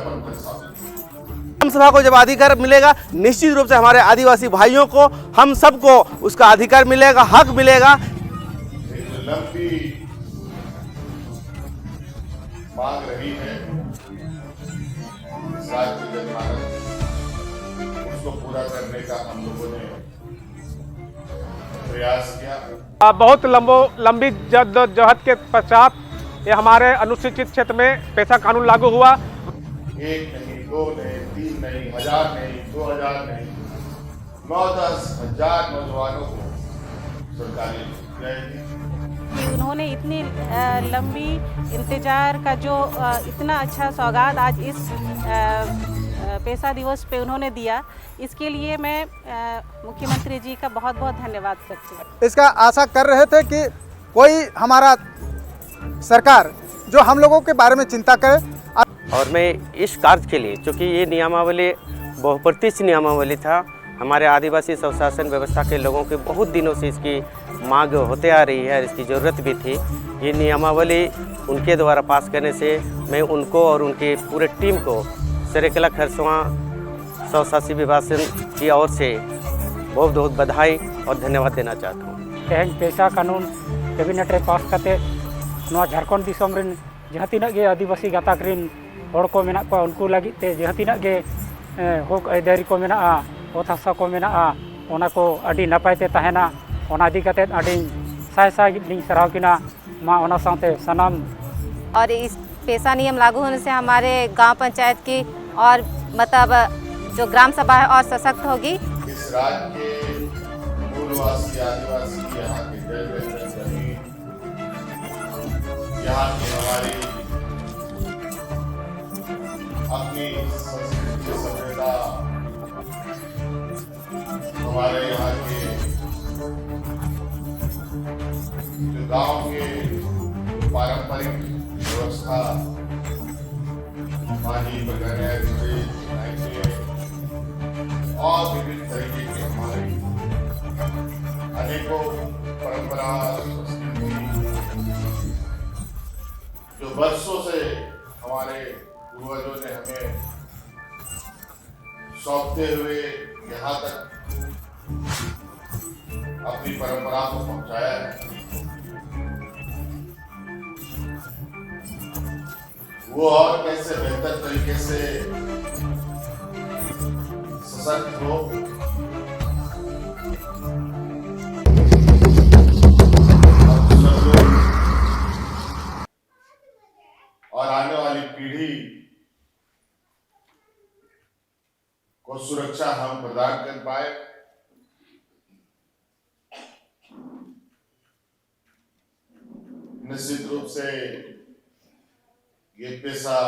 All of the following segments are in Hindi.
बंधन साबित हुआ। ग्राम सभा को जब अधिकार मिलेगा, निश्चित रूप से हमारे आदिवासी भाइयों को, हम सबको उसका अधिकार मिलेगा, हक मिलेगा। एक जो लंबी मांग रही है इस राज्य की जनमानस, उसको पूरा करने का हम लोगों ने प्रयास किया। बहुत लंबी जद्दोजहद के पश्चात ये हमारे अनुसूचित क्षेत्र में पेशा कानून लागू हुआ। 1 नहीं, 2 नहीं, 3 नहीं, 1000 नहीं, 2000 नहीं, 9-10 हजार नौजवानों को सरकारी नौकरियां दी। उन्होंने इतनी लंबी इंतजार का जो इतना अच्छा सौगात आज इस पेशा दिवस पे उन्होंने दिया, इसके लिए मैं मुख्यमंत्री जी का बहुत बहुत धन्यवाद करती हूँ। इसका आशा कर रहे थे कि कोई हमारा सरकार जो हम लोगों के बारे में चिंता करे। और मैं इस कार्य के लिए, चूँकि ये नियमावली बहुप्रतिष्ठित नियमावली था, हमारे आदिवासी स्वशासन व्यवस्था के लोगों के बहुत दिनों से इसकी मांग होते आ रही है और इसकी ज़रूरत भी थी। ये नियमावली उनके द्वारा पास करने से मैं उनको और उनके पूरे टीम को सरायकेला खरसवां स्वशासी विभाग की ओर से बहुत बहुत बधाई और धन्यवाद देना चाहता हूँ। तेहन पेशा कानून कैबिनेट रे पास करते नवा झारखंड दिसम रिन जहाँ तिनाग गे आदिवासी गाताक रिन हड़ को मेना को उनको लगी ते जहाँ तिनाग गे हक आयदारी को मेना ओत हासा को मेना ओना को अडी नपाय ते तहना ओना इदी कते अडी साय साय लिंग सराव किना मा ओना साथे सनाम। और इस पेशा नियम लागू होने से हमारे गांव पंचायत की और मतलब जो ग्राम सभा है और सशक्त होगी। इस राज्य के मूलवासी आदिवासी, यहाँ के जड़ जमीन, यहाँ की हमारी अपनी संस्कृति सभ्यता, हमारे यहाँ के जो गांव के पारंपरिक व्यवस्था, पानी बगाने और विभिन्न तरीके के हमारे अनेकों परंपरा संस्कृति जो वर्षों से हमारे पूर्वजों ने हमें सौंपते हुए यहाँ तक अपनी परंपरा को पहुंचाया है, वो और कैसे बेहतर तरीके से सशक्त हो। और आने वाली पीढ़ी को सुरक्षा हम प्रदान कर पाए। निश्चित रूप से ये पेशा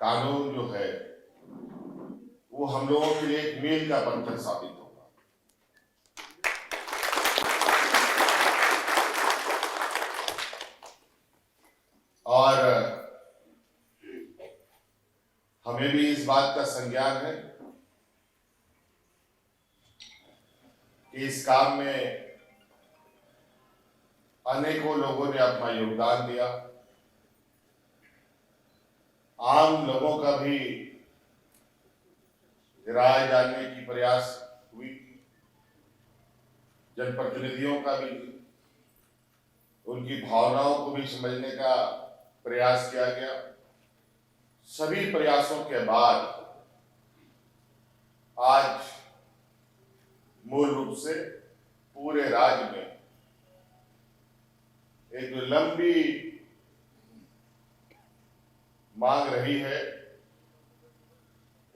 कानून जो है वो हम लोगों के लिए एक मील का पत्थर साबित होगा। और हमें भी इस बात का संज्ञान है कि इस काम में अनेकों लोगों ने अपना योगदान दिया। आम लोगों का भी राय जानने की प्रयास हुई, जनप्रतिनिधियों का भी, उनकी भावनाओं को भी समझने का प्रयास किया गया। सभी प्रयासों के बाद आज मूल रूप से पूरे राज्य में एक जो लंबी मांग रही है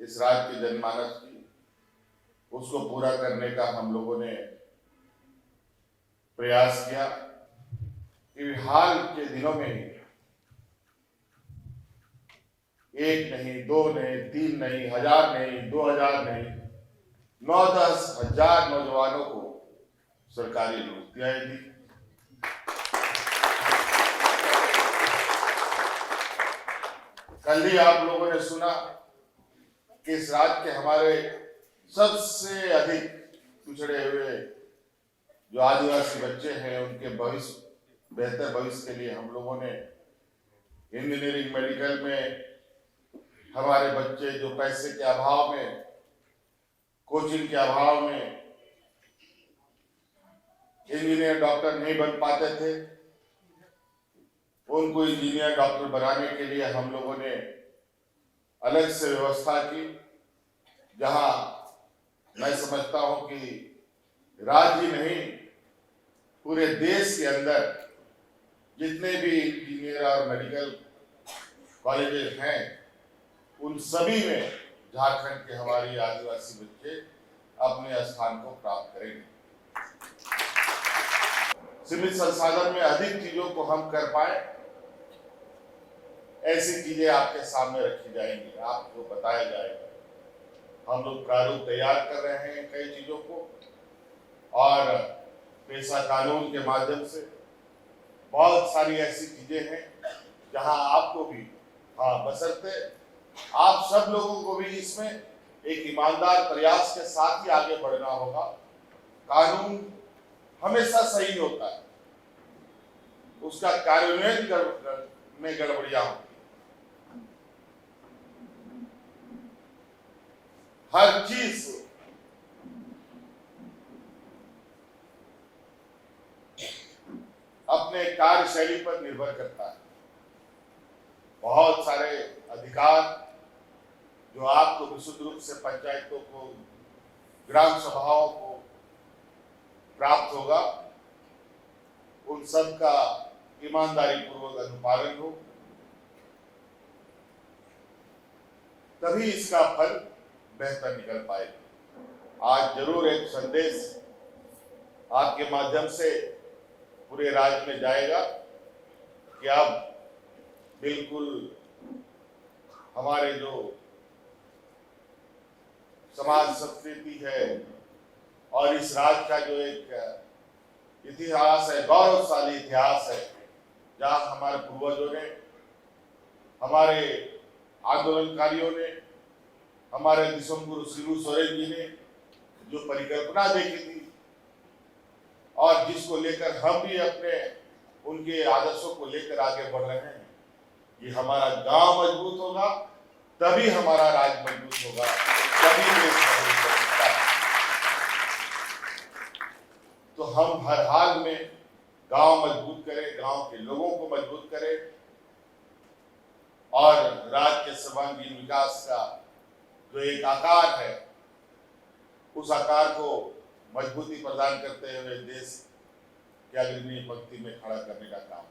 इस राज्य के जनमानस की, उसको पूरा करने का हम लोगों ने प्रयास किया कि हाल के दिनों में ही 1 नहीं, 2 नहीं, 3 नहीं, 1000 नहीं, 2000 नहीं, 9-10 हजार नौजवानों को सरकारी नौकरियां दी। कल ही आप लोगों ने सुना कि इस राज्य के हमारे सबसे अधिक पिछड़े हुए जो आदिवासी बच्चे हैं, उनके भविष्य, बेहतर भविष्य के लिए हम लोगों ने इंजीनियरिंग मेडिकल में हमारे बच्चे जो पैसे के अभाव में, कोचिंग के अभाव में इंजीनियर डॉक्टर नहीं बन पाते थे, उनको इंजीनियर डॉक्टर बनाने के लिए हम लोगों ने अलग से व्यवस्था की, जहां मैं समझता हूं कि राज्य ही नहीं पूरे देश के अंदर जितने भी इंजीनियर और मेडिकल कॉलेजेस हैं उन सभी में झारखंड के हमारी आदिवासी बच्चे अपने स्थान को प्राप्त करेंगे। सीमित संसाधन में अधिक चीजों को हम कर पाए, ऐसी चीजें आपके सामने रखी जाएंगी, आपको बताया जाएगा। हम लोग प्रारूप तैयार कर रहे हैं कई चीजों को, और पेशा कानून के माध्यम से बहुत सारी ऐसी चीजें हैं जहां आपको भी, बशर्ते आप सब लोगों को भी इसमें एक ईमानदार प्रयास के साथ ही आगे बढ़ना होगा। कानून हमेशा सही होता है, उसका कार्यान्वयन में गड़बड़ियां होती है। हर चीज अपने कार्यशैली पर निर्भर करता है। बहुत सारे अधिकार जो आपको विशुद्ध रूप से पंचायतों को, ग्राम सभाओं को प्राप्त होगा, उन सब का ईमानदारी पूर्वक अनुपालन हो, तभी इसका फल बेहतर निकल पाएगा। आज जरूर एक संदेश आपके माध्यम से पूरे राज्य में जाएगा कि अब बिल्कुल हमारे जो समाज संस्कृति है और इस राज्य का जो एक इतिहास है, गौरवशाली इतिहास है, जहाँ हमारे पूर्वजों ने, हमारे आंदोलनकारियों ने, हमारे दिसम गुरु शिबू सोरेन जी ने जो परिकल्पना देखी थी और जिसको लेकर हम भी अपने उनके आदर्शों को लेकर आगे बढ़ रहे हैं, ये हमारा गांव मजबूत होगा तभी हमारा राज्य मजबूत होगा, तभी देश मजबूत हो सकता है। तो हम हर हाल में गांव मजबूत करें, गांव के लोगों को मजबूत करें और राज्य के सर्वांगीण विकास का जो एक आकार है, उस आकार को मजबूती प्रदान करते हुए देश के अग्रणी पंक्ति में खड़ा करने का काम।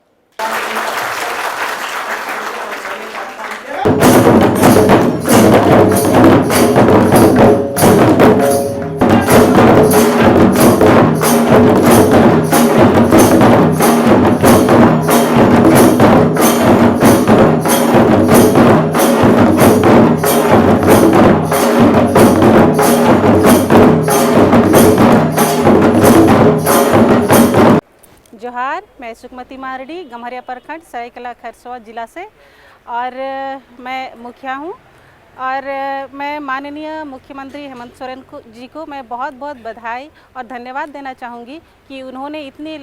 जोहार, मैं सुखमती मारडी, गम्हरिया प्रखंड, सरायकेला खरसवा जिला से, और मैं मुखिया हूँ। और मैं माननीय मुख्यमंत्री हेमंत सोरेन जी को मैं बहुत बहुत बधाई और धन्यवाद देना चाहूँगी कि उन्होंने इतनी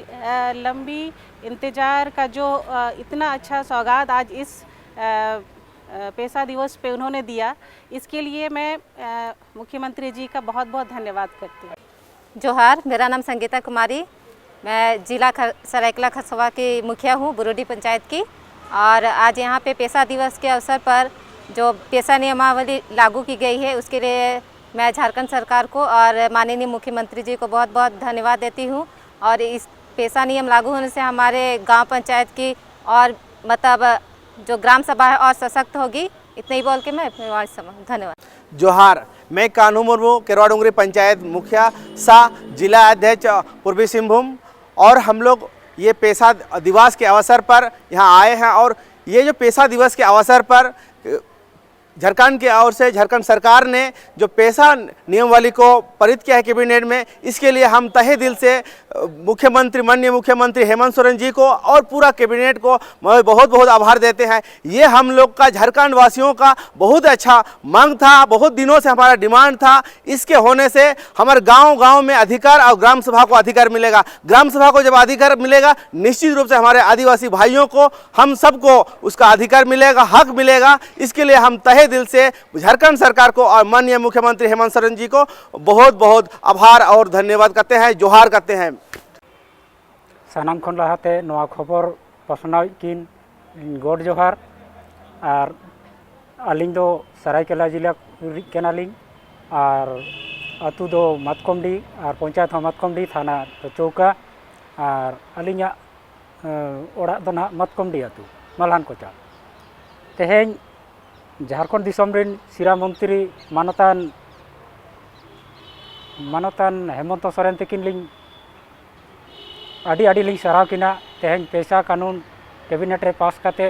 लंबी इंतज़ार का जो इतना अच्छा सौगात आज इस पेशा दिवस पे उन्होंने दिया, इसके लिए मैं मुख्यमंत्री जी का बहुत बहुत धन्यवाद करती हूँ। जोहार, मेरा नाम संगीता कुमारी, मैं जिला सरायकेला खरसवा की मुखिया हूँ, बुरुडी पंचायत की। और आज यहाँ पे पेशा दिवस के अवसर पर जो पेशा नियमावली लागू की गई है, उसके लिए मैं झारखंड सरकार को और माननीय मुख्यमंत्री जी को बहुत बहुत धन्यवाद देती हूँ। और इस पेशा नियम लागू होने से हमारे गांव पंचायत की और मतलब जो ग्राम सभा है और सशक्त होगी। इतना ही बोल के मैं धन्यवाद। जोहार, मैं कान्हू मुर्मू, केरवा डूंगरी पंचायत मुखिया सा, जिला अध्यक्ष पूर्वी सिंहभूम। और हम लोग ये पेशा दिवस के अवसर पर यहाँ आए हैं, और ये जो पेशा दिवस के अवसर पर झारखंड की ओर से झारखंड सरकार ने जो पैसा नियमावली को पारित किया है कैबिनेट में, इसके लिए हम तहे दिल से मुख्यमंत्री माननीय मुख्यमंत्री हेमंत सोरेन जी को और पूरा कैबिनेट को बहुत बहुत आभार देते हैं। ये हम लोग का झारखंड वासियों का बहुत अच्छा मांग था, बहुत दिनों से हमारा डिमांड था। इसके होने से हमारे गांव-गांव में अधिकार और ग्राम सभा को अधिकार मिलेगा। ग्राम सभा को जब अधिकार मिलेगा, निश्चित रूप से हमारे आदिवासी भाइयों को, हम सबको उसका अधिकार मिलेगा, हक मिलेगा। इसके लिए हम तहे दिल से झारखंड सरकार को और माननीय मुख्यमंत्री हेमंत सोरेन जी को बहुत बहुत आभार और धन्यवाद करते हैं, जोहार करते हैं। सानाम खन लहाते नोआ खबर पसनाव किन गोड जोहार और अलिंग दो सरायकेला जिला केनालिंग और अतु दो मतकमडी और पंचायत हो मतकमडी थाना तो चौका और अलिंगा ओड़ा दो ना मतकमडी अतु मलहान कोचा तेहें झारखंड दिसम रिन सिरा मंत्री मानतान हेमंत सोरेन तकिन लिंग आड़ी लिंग सराव किना तेहें पैसा कानून कैबिनेट रे पास करते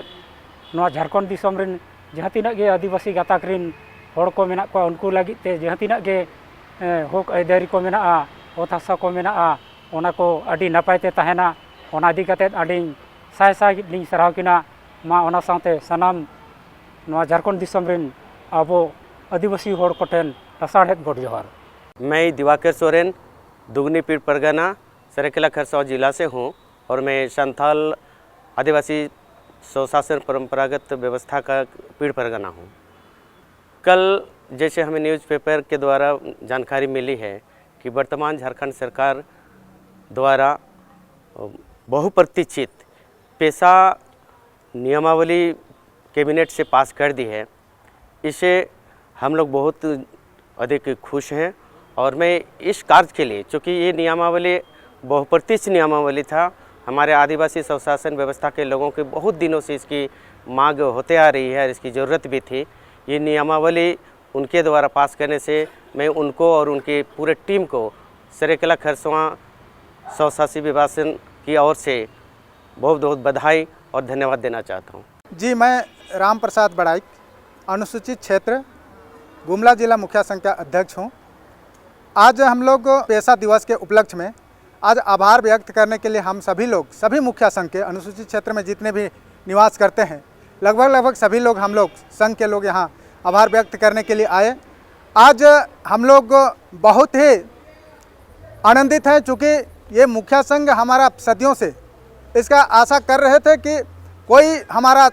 नोआ झारखंड दिसम रिन जहाँ तीना गे आदिवासी गाताक रिन होड़ को मेना को उनको लगित ते जहाँ तीना गे हक आयदारी को मेना ओत हासा को मेना ओना को आड़ी नपाय ते तहना ओना इदी काते आड़ी साय साय लिंग सराव किना मा ओना साथे सनाम नोआ झारखंड दिसम रिन आबो आदिवासी होड़ को ठेन रसाड़ेत गोड जोहार। मैं दिवाकर सोरेन दुगनी पीर परगना सरायकेला खरसावां जिला से हूँ और मैं संथाल आदिवासी स्वशासन परंपरागत व्यवस्था का पीर परगना हूँ। कल जैसे हमें न्यूज़पेपर के द्वारा जानकारी मिली है कि वर्तमान झारखंड सरकार द्वारा बहुप्रतीक्षित पैसा नियमावली कैबिनेट से पास कर दी है, इससे हम लोग बहुत अधिक खुश हैं। और मैं इस कार्य के लिए, चूँकि ये नियमावली बहुप्रतीक्षित नियमावली था, हमारे आदिवासी स्वशासन व्यवस्था के लोगों के बहुत दिनों से इसकी मांग होते आ रही है और इसकी ज़रूरत भी थी। ये नियमावली उनके द्वारा पास करने से मैं उनको और उनकी पूरे टीम को सरायकेला खरसावां स्वशासी विभाजन की ओर से बहुत बहुत बधाई और धन्यवाद देना चाहता हूँ। जी, मैं राम प्रसाद बड़ाइक अनुसूचित क्षेत्र गुमला जिला मुखिया संघ का अध्यक्ष हूँ। आज हम लोग पैसा दिवस के उपलक्ष्य में आज आभार व्यक्त करने के लिए हम सभी लोग, सभी मुखिया संघ के अनुसूचित क्षेत्र में जितने भी निवास करते हैं, लगभग सभी लोग, हम लोग संघ के लोग यहाँ आभार व्यक्त करने के लिए आए। आज हम लोग बहुत ही आनंदित हैं, चूँकि ये मुखिया संघ हमारा सदियों से इसका आशा कर रहे थे कि कोई हमारा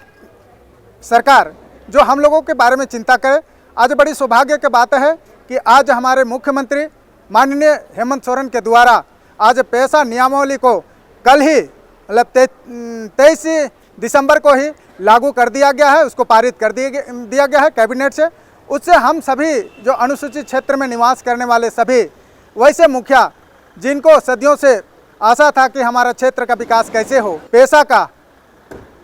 सरकार जो हम लोगों के बारे में चिंता करे। आज बड़ी सौभाग्य की बात है कि आज हमारे मुख्यमंत्री माननीय हेमंत सोरेन के द्वारा आज पैसा नियमावली को कल ही मतलब 23 दिसंबर को ही लागू कर दिया गया है, उसको पारित कर दिया गया है कैबिनेट से। उससे हम सभी जो अनुसूचित क्षेत्र में निवास करने वाले सभी वैसे मुखिया जिनको सदियों से आशा था कि हमारा क्षेत्र का विकास कैसे हो, पैसा का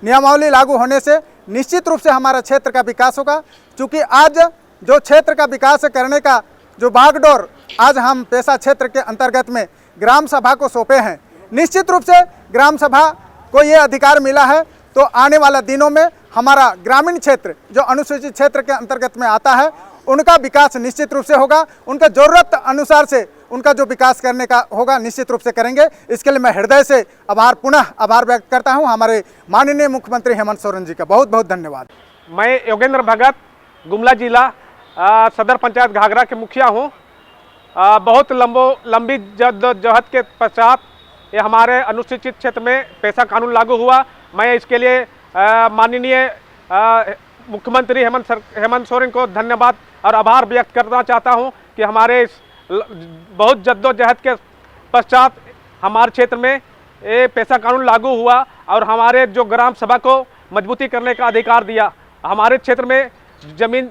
नियमावली लागू होने से निश्चित रूप से हमारा क्षेत्र का विकास होगा। क्योंकि आज जो क्षेत्र का विकास करने का जो बागडोर आज हम पैसा क्षेत्र के अंतर्गत में ग्राम सभा को सौंपे हैं, निश्चित रूप से ग्राम सभा को ये अधिकार मिला है तो आने वाला दिनों में हमारा ग्रामीण क्षेत्र जो अनुसूचित क्षेत्र के अंतर्गत में आता है उनका विकास निश्चित रूप से होगा। उनका ज़रूरत अनुसार से उनका जो विकास करने का होगा निश्चित रूप से करेंगे। इसके लिए मैं हृदय से पुनः आभार व्यक्त करता हूं हमारे माननीय मुख्यमंत्री हेमंत सोरेन जी का बहुत बहुत धन्यवाद। मैं योगेंद्र भगत गुमला जिला सदर पंचायत घाघरा के मुखिया हूं। बहुत लंबी जद्दोजहद के पश्चात ये हमारे अनुसूचित क्षेत्र में पैसा कानून लागू हुआ। मैं इसके लिए माननीय मुख्यमंत्री हेमंत सोरेन को धन्यवाद और आभार व्यक्त करना चाहता हूं कि हमारे इस बहुत जद्दोजहद के पश्चात हमारे क्षेत्र में ये पैसा कानून लागू हुआ और हमारे जो ग्राम सभा को मजबूती करने का अधिकार दिया। हमारे क्षेत्र में जमीन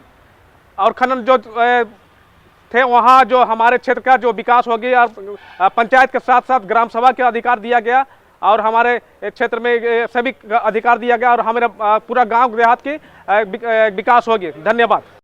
और खनन जो थे वहाँ जो हमारे क्षेत्र का जो विकास हो गया और पंचायत के साथ साथ ग्राम सभा के अधिकार दिया गया और हमारे क्षेत्र में सभी अधिकार दिया गया और हमारे पूरा गांव देहात की विकास हो गया। धन्यवाद।